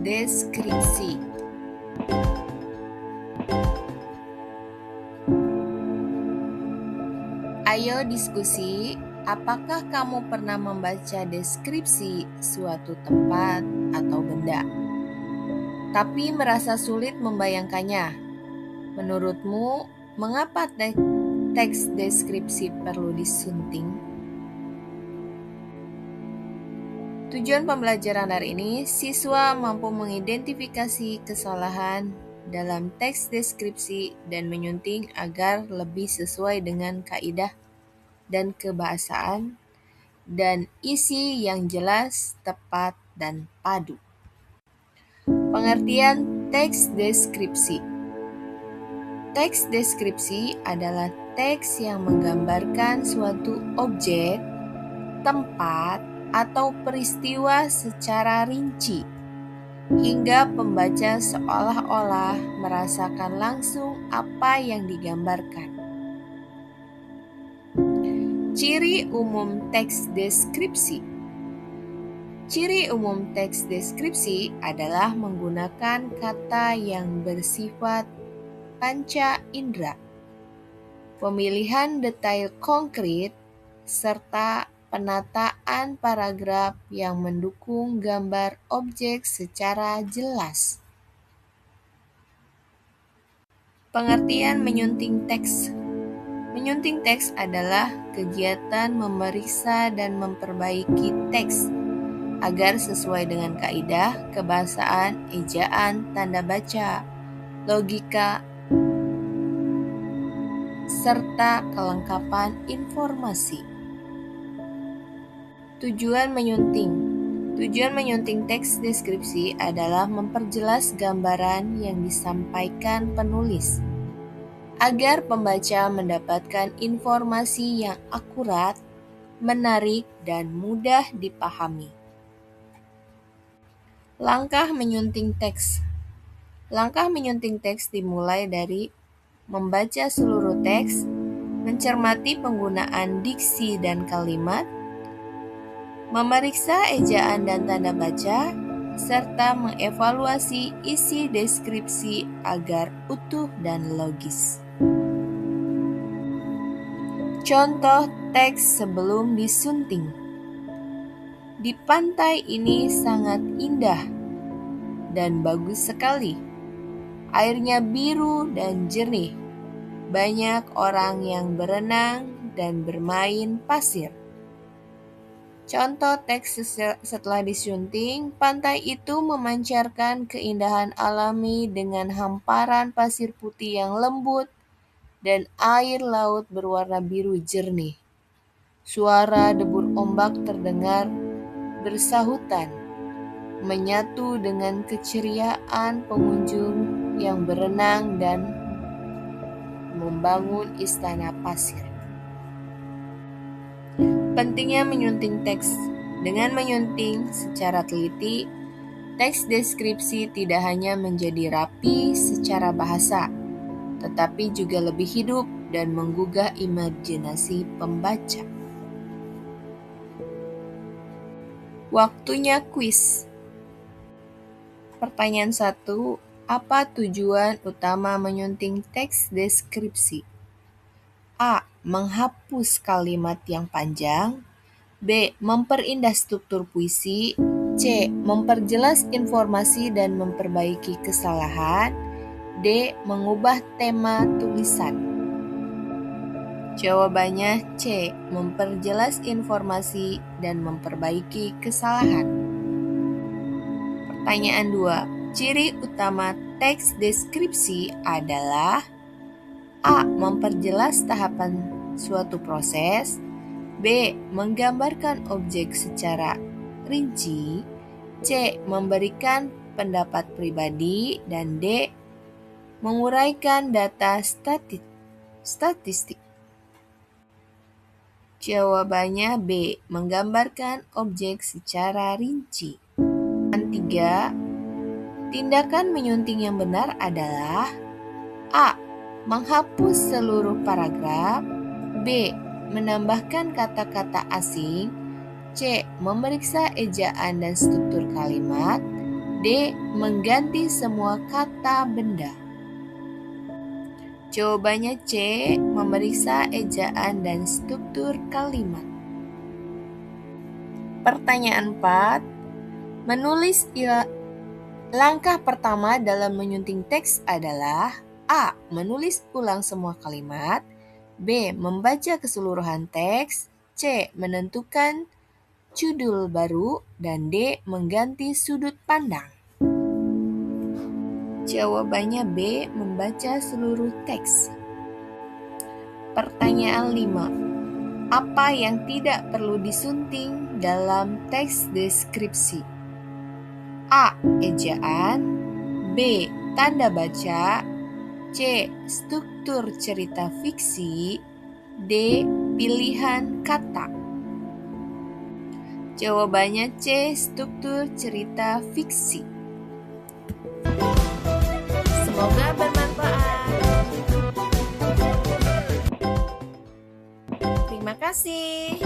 deskripsi. Ayo diskusi, apakah kamu pernah membaca deskripsi suatu tempat atau benda, tapi merasa sulit membayangkannya? Menurutmu, mengapa teks deskripsi perlu disunting? Tujuan pembelajaran hari ini, siswa mampu mengidentifikasi kesalahan dalam teks deskripsi dan menyunting agar lebih sesuai dengan kaidah dan kebahasaan dan isi yang jelas, tepat, dan padu. Pengertian teks deskripsi. Teks deskripsi adalah teks yang menggambarkan suatu objek, tempat, atau peristiwa secara rinci, hingga pembaca seolah-olah merasakan langsung apa yang digambarkan. Ciri umum teks deskripsi. Ciri umum teks deskripsi adalah menggunakan kata yang bersifat panca indera, pemilihan detail konkret, serta penataan paragraf yang mendukung gambar objek secara jelas. Pengertian menyunting teks. Menyunting teks adalah kegiatan memeriksa dan memperbaiki teks agar sesuai dengan kaidah, kebahasaan, ejaan, tanda baca, logika, serta kelengkapan informasi. Tujuan menyunting. Tujuan menyunting teks deskripsi adalah memperjelas gambaran yang disampaikan penulis, agar pembaca mendapatkan informasi yang akurat, menarik, dan mudah dipahami. Langkah menyunting teks. Langkah menyunting teks dimulai dari membaca seluruh teks, mencermati penggunaan diksi dan kalimat, memeriksa ejaan dan tanda baca, serta mengevaluasi isi deskripsi agar utuh dan logis. Contoh teks sebelum disunting. Di pantai ini sangat indah dan bagus sekali. Airnya biru dan jernih. Banyak orang yang berenang dan bermain pasir. Contoh teks setelah disunting, pantai itu memancarkan keindahan alami dengan hamparan pasir putih yang lembut dan air laut berwarna biru jernih. Suara debur ombak terdengar bersahutan, menyatu dengan keceriaan pengunjung yang berenang dan membangun istana pasir. Pentingnya menyunting teks. Dengan menyunting secara teliti, teks deskripsi tidak hanya menjadi rapi secara bahasa, tetapi juga lebih hidup dan menggugah imajinasi pembaca. Waktunya kuis. Pertanyaan 1. Apa tujuan utama menyunting teks deskripsi? A. Menghapus kalimat yang panjang. B. Memperindah struktur puisi. C. Memperjelas informasi dan memperbaiki kesalahan. D. Mengubah tema tulisan. Jawabannya C. Memperjelas informasi dan memperbaiki kesalahan. Pertanyaan 2. Ciri utama teks deskripsi adalah A. Memperjelas tahapan suatu proses. B. Menggambarkan objek secara rinci. C. Memberikan pendapat pribadi. Dan D. Menguraikan data statistik. Jawabannya B. Menggambarkan objek secara rinci. 3. Tindakan menyunting yang benar adalah A. Menghapus seluruh paragraf. B. Menambahkan kata-kata asing. C. Memeriksa ejaan dan struktur kalimat. D. Mengganti semua kata benda. Jawabannya C. Memeriksa ejaan dan struktur kalimat. Pertanyaan 4. Menulis langkah pertama dalam menyunting teks adalah A. Menulis ulang semua kalimat, B. Membaca keseluruhan teks, C. Menentukan judul baru, dan D. Mengganti sudut pandang. Jawabannya B. Membaca seluruh teks. Pertanyaan 5. Apa yang tidak perlu disunting dalam teks deskripsi? A. Ejaan, B. Tanda baca, C. Struktur cerita fiksi, D. Pilihan kata. Jawabannya C. Struktur cerita fiksi. Semoga bermanfaat. Terima kasih.